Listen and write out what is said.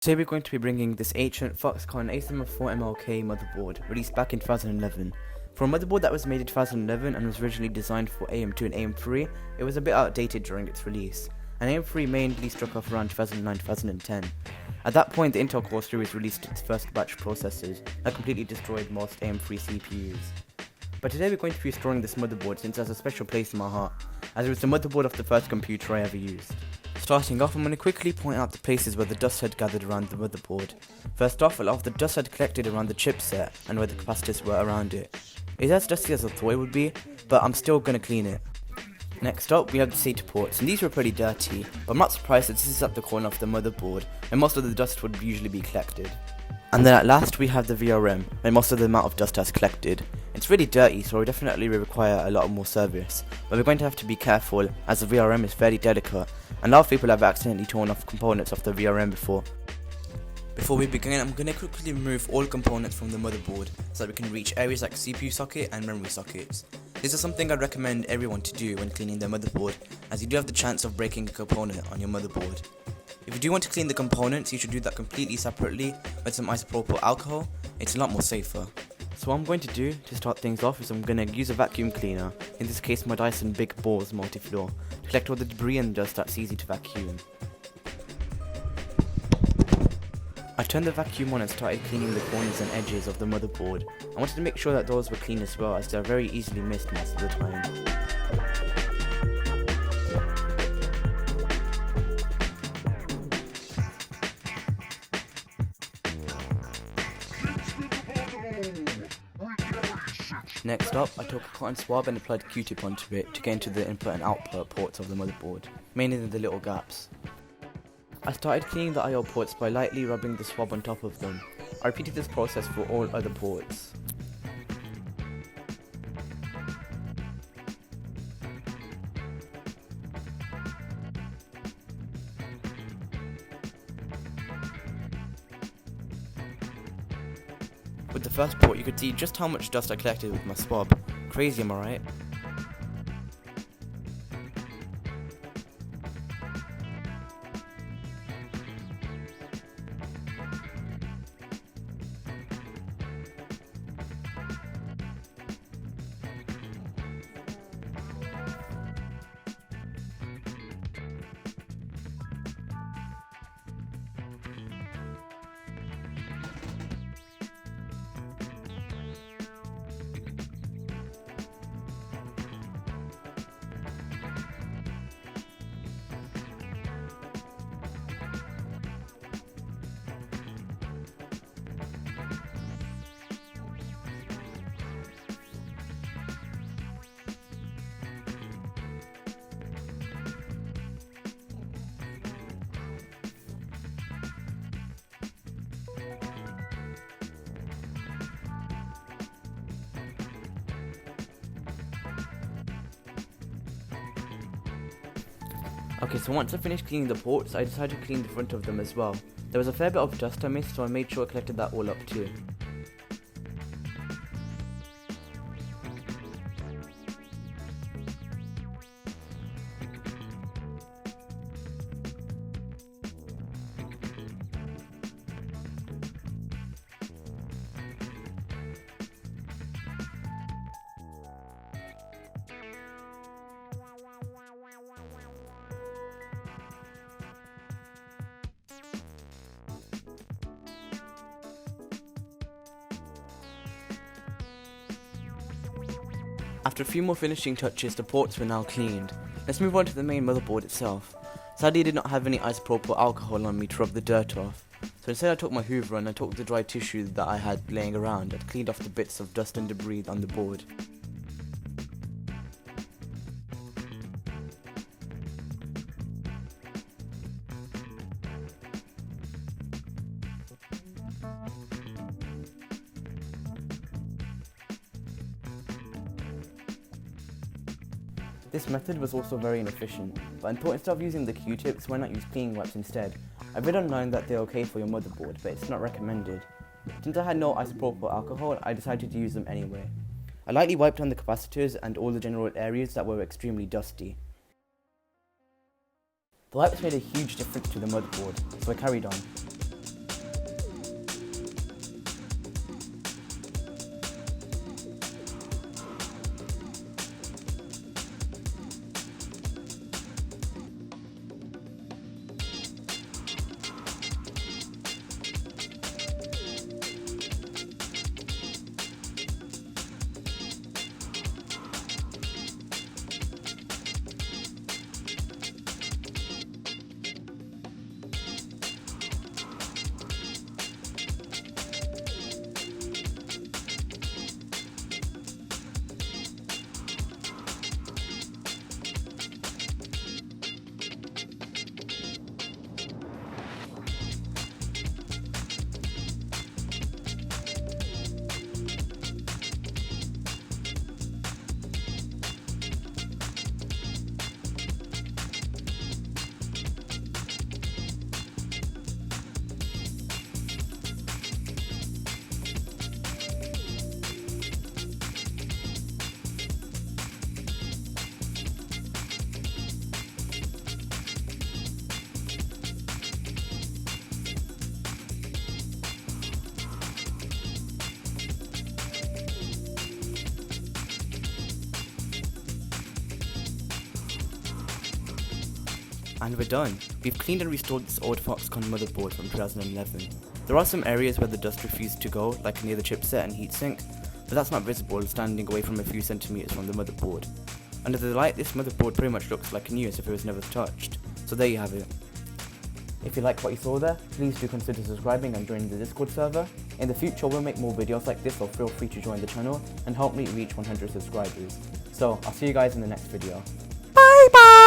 Today we're going to be bringing this ancient FOXCONN AM3 MLK motherboard, released back in 2011. For a motherboard that was made in 2011 and was originally designed for AM2 and AM3, it was a bit outdated during its release, and AM3 mainly struck off around 2009-2010. At that point, the Intel Core series released its first batch processors that completely destroyed most AM3 CPUs. But today we're going to be restoring this motherboard since it has a special place in my heart, as it was the motherboard of the first computer I ever used. Starting off, I'm going to quickly point out the places where the dust had gathered around the motherboard. First off, a lot of the dust had collected around the chipset and where the capacitors were around it. It's as dusty as I thought it would be, but I'm still going to clean it. Next up, we have the SATA ports, and these were pretty dirty, but I'm not surprised that this is at the corner of the motherboard, where most of the dust would usually be collected. And then at last we have the VRM, where most of the amount of dust has collected. It's really dirty, so it definitely will require a lot more service, but we're going to have to be careful as the VRM is very delicate, and a lot of people have accidentally torn off components of the VRM before. Before we begin, I'm going to quickly remove all components from the motherboard so that we can reach areas like CPU socket and memory sockets. This is something I'd recommend everyone to do when cleaning their motherboard, as you do have the chance of breaking a component on your motherboard. If you do want to clean the components, you should do that completely separately with some isopropyl alcohol. It's a lot more safer. So what I'm going to do to start things off is I'm going to use a vacuum cleaner, in this case my Dyson Big Balls Multi-Floor, to collect all the debris and dust that's easy to vacuum. I turned the vacuum on and started cleaning the corners and edges of the motherboard. I wanted to make sure that those were clean as well, as they're very easily missed most of the time. Next up, I took a cotton swab and applied Q-tip onto it to get into the input and output ports of the motherboard, mainly the little gaps. I started cleaning the I/O ports by lightly rubbing the swab on top of them. I repeated this process for all other ports. With the first port, you could see just how much dust I collected with my swab. Crazy, am I right? Okay, so once I finished cleaning the ports, I decided to clean the front of them as well. There was a fair bit of dust I missed, so I made sure I collected that all up too. After a few more finishing touches, the ports were now cleaned. Let's move on to the main motherboard itself. Sadly, I did not have any isopropyl alcohol on me to rub the dirt off, so instead I took my hoover and I took the dry tissue that I had laying around and cleaned off the bits of dust and debris on the board. This method was also very inefficient, but I thought instead of using the Q-tips, why not use cleaning wipes instead? I read online that they're okay for your motherboard, but it's not recommended. Since I had no isopropyl alcohol, I decided to use them anyway. I lightly wiped down the capacitors and all the general areas that were extremely dusty. The wipes made a huge difference to the motherboard, so I carried on. And we're done. We've cleaned and restored this old FOXCONN motherboard from 2011. There are some areas where the dust refused to go, like near the chipset and heatsink, but that's not visible standing away from a few centimeters from the motherboard. Under the light, this motherboard pretty much looks like new as if it was never touched. So there you have it. If you like what you saw there, please do consider subscribing and joining the Discord server. In the future we'll make more videos like this, so feel free to join the channel and help me reach 100 subscribers. So I'll see you guys in the next video. Bye bye!